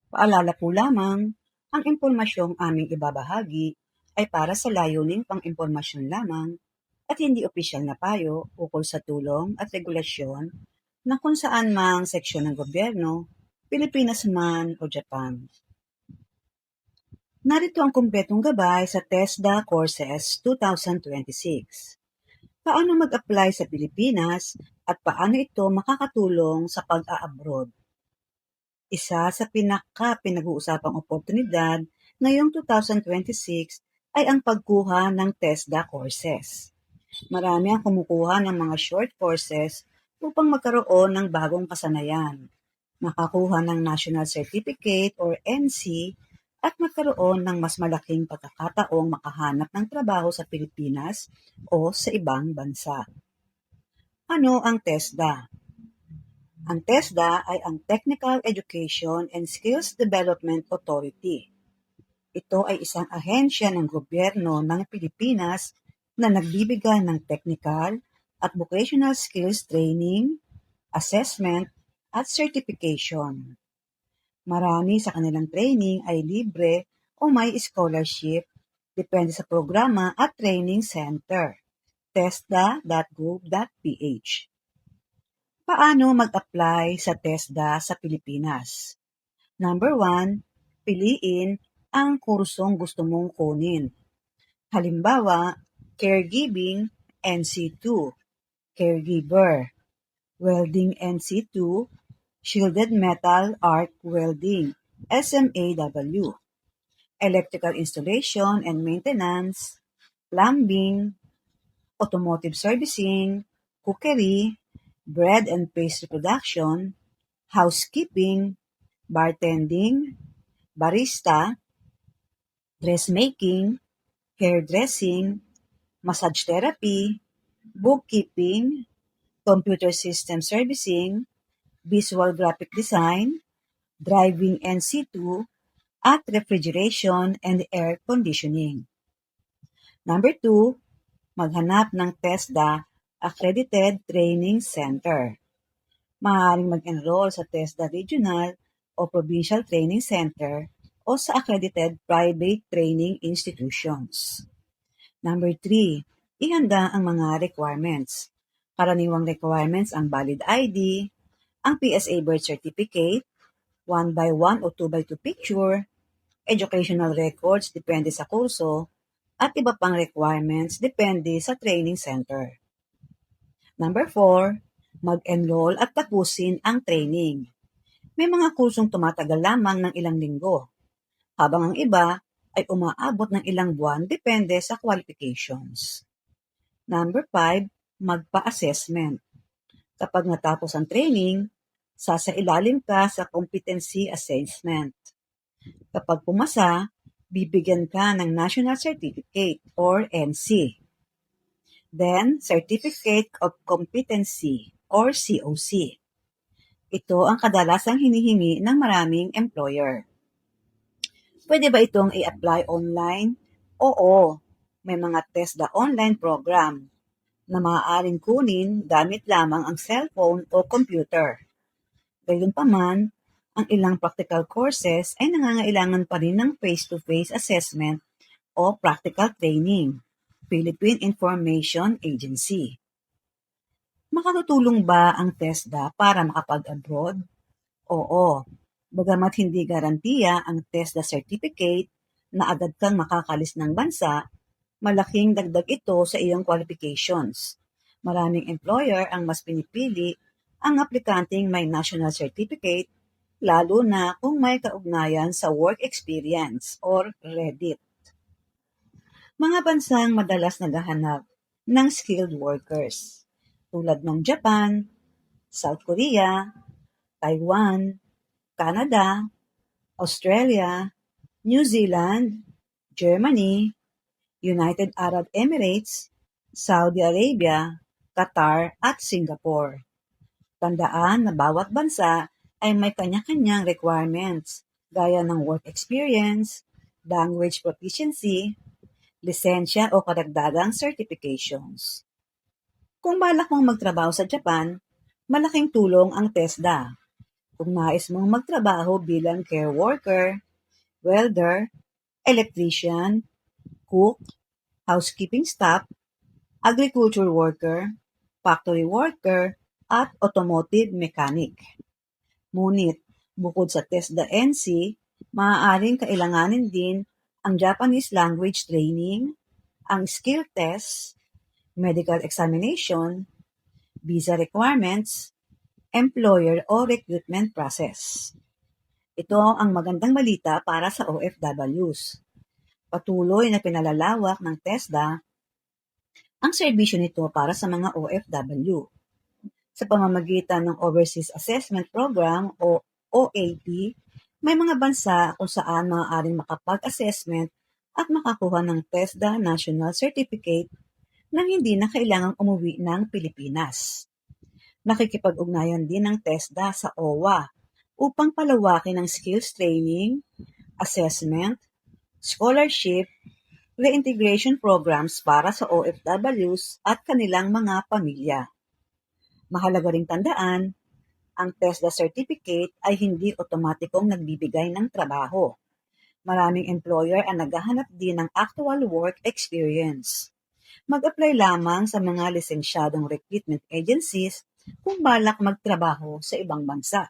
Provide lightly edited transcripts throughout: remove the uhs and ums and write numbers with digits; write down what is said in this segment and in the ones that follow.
Paalala po lamang, ang impormasyong aming ibabahagi ay para sa layuning pang-impormasyon lamang at hindi opisyal na payo ukol sa tulong at regulasyon na kung saan mang seksyon ng gobyerno, Pilipinas man o Japan. Narito ang kumpletong gabay sa TESDA Courses 2026. Paano mag-apply sa Pilipinas at paano ito makakatulong sa pag-a-abroad? Isa sa pinag-uusapang oportunidad ngayong 2026 ay ang pagkuha ng TESDA courses. Marami ang kumukuha ng mga short courses upang magkaroon ng bagong kasanayan, makakuha ng National Certificate or NC at magkaroon ng mas malaking pagkakataong makahanap ng trabaho sa Pilipinas o sa ibang bansa. Ano ang TESDA? Ang TESDA ay ang Technical Education and Skills Development Authority. Ito ay isang ahensya ng gobyerno ng Pilipinas na nagbibigay ng technical at vocational skills training, assessment, at certification. Marami sa kanilang training ay libre o may scholarship depende sa programa at training center. TESDA.gov.ph. Paano mag-apply sa TESDA sa Pilipinas? Number 1, piliin ang kursong gusto mong kunin. Halimbawa, Caregiving NC2, Caregiver, Welding NC2, Shielded Metal Arc Welding, SMAW, Electrical Installation and Maintenance, Plumbing, Automotive Servicing, Cookery, Bread and Pastry Production, Housekeeping, Bartending, Barista, Dressmaking, Hairdressing, Massage Therapy, Bookkeeping, Computer System Servicing, Visual Graphic Design, Driving NC2, at Refrigeration and Air Conditioning. Number 2, maghanap ng TESDA Accredited Training Center. Maaaring mag-enroll sa TESDA Regional o Provincial Training Center o sa accredited private training institutions. Number 3, ihanda ang mga requirements. Karaniwang requirements ang valid ID, ang PSA birth certificate, 1x1 o 2x2 picture, educational records depende sa kurso, at iba pang requirements depende sa training center. Number 4, mag-enroll at tapusin ang training. May mga kursong tumatagal lamang ng ilang linggo, habang ang iba ay umaabot ng ilang buwan depende sa qualifications. Number 5, magpa-assessment. Kapag natapos ang training, sasailalim ka sa competency assessment. Kapag pumasa, bibigyan ka ng National Certificate or NC. Then, Certificate of Competency or COC. Ito ang kadalasang hinihingi ng maraming employer. Pwede ba itong i-apply online? Oo, may mga TESDA online program na maaaring kunin gamit lamang ang cellphone o computer. Gayunpaman, ang ilang practical courses ay nangangailangan pa rin ng face-to-face assessment o practical training. Philippine Information Agency. Makatutulong ba ang TESDA para makapag-abroad? Oo, bagamat hindi garantiya ang TESDA certificate na agad kang makakalis ng bansa, malaking dagdag ito sa iyong qualifications. Maraming employer ang mas pinipili ang aplikanteng may national certificate, lalo na kung may kaugnayan sa work experience or REDIT. Mga bansang madalas naghahanap ng skilled workers, tulad ng Japan, South Korea, Taiwan, Canada, Australia, New Zealand, Germany, United Arab Emirates, Saudi Arabia, Qatar at Singapore. Tandaan na bawat bansa ay may kanya-kanyang requirements gaya ng work experience, language proficiency, lisensya o karagdagang certifications. Kung balak mong magtrabaho sa Japan, malaking tulong ang TESDA. Kung nais mong magtrabaho bilang care worker, welder, electrician, cook, housekeeping staff, agriculture worker, factory worker, at automotive mechanic. Ngunit, bukod sa TESDA-NC, maaaring kailanganin din ang Japanese language training, ang skill test, medical examination, visa requirements, employer o recruitment process. Ito ang magandang balita para sa OFWs. Patuloy na pinalalawak ng TESDA ang serbisyo nito para sa mga OFW. Sa pamamagitan ng Overseas Assessment Program o OAP, may mga bansa kung saan maaaring makapag-assessment at makakuha ng TESDA National Certificate nang hindi na kailangang umuwi ng Pilipinas. Nakikipag-ugnayan din ng TESDA sa OWA upang palawakin ang skills training, assessment, scholarship, reintegration programs para sa OFWs at kanilang mga pamilya. Mahalaga ring tandaan, ang TESDA certificate ay hindi otomatikong nagbibigay ng trabaho. Maraming employer ang naghahanap din ng actual work experience. Mag-apply lamang sa mga lisensyadong recruitment agencies kung balak magtrabaho sa ibang bansa.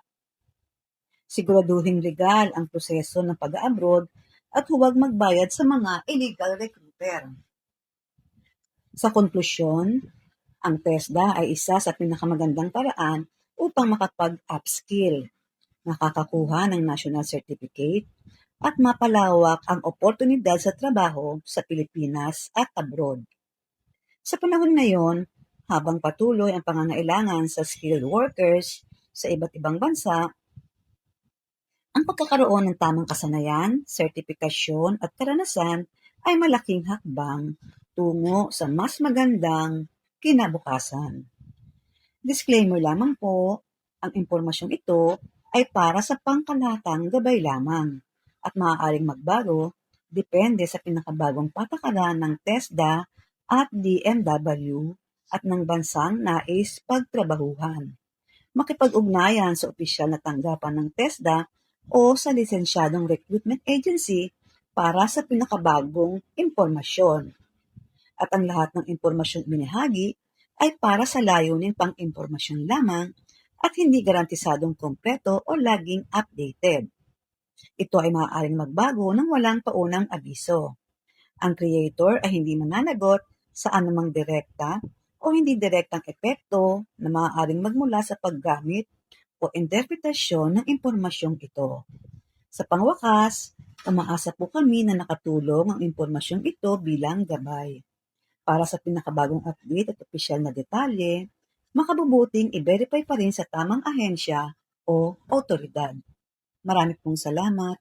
Siguraduhin legal ang proseso ng pag-abroad at huwag magbayad sa mga illegal recruiter. Sa konklusyon, ang TESDA ay isa sa pinakamagandang paraan upang makapag-upskill, makakakuha ng national certificate, at mapalawak ang oportunidad sa trabaho sa Pilipinas at abroad. Sa panahon ngayon, habang patuloy ang pangangailangan sa skilled workers sa iba't ibang bansa, ang pagkakaroon ng tamang kasanayan, sertipikasyon at karanasan ay malaking hakbang tungo sa mas magandang kinabukasan. Disclaimer lamang po, ang impormasyong ito ay para sa pangkalahatang gabay lamang at maaaring magbago depende sa pinakabagong patakaran ng TESDA at DMW at ng bansang nais pagtrabahuhan. Makipag-ugnayan sa opisyal na tanggapan ng TESDA o sa lisensyadong recruitment agency para sa pinakabagong impormasyon. At ang lahat ng impormasyong binahagi ay para sa layunin pang-impormasyon lamang at hindi garantisadong kompleto o laging updated. Ito ay maaaring magbago ng walang paunang abiso. Ang creator ay hindi mananagot sa anumang direkta o hindi direktang epekto na maaaring magmula sa paggamit o interpretasyon ng impormasyong ito. Sa pangwakas, umaasa po kami na nakatulong ang impormasyong ito bilang gabay. Para sa pinakabagong update at opisyal na detalye, makabubuting i-verify pa rin sa tamang ahensya o otoridad. Marami pong salamat.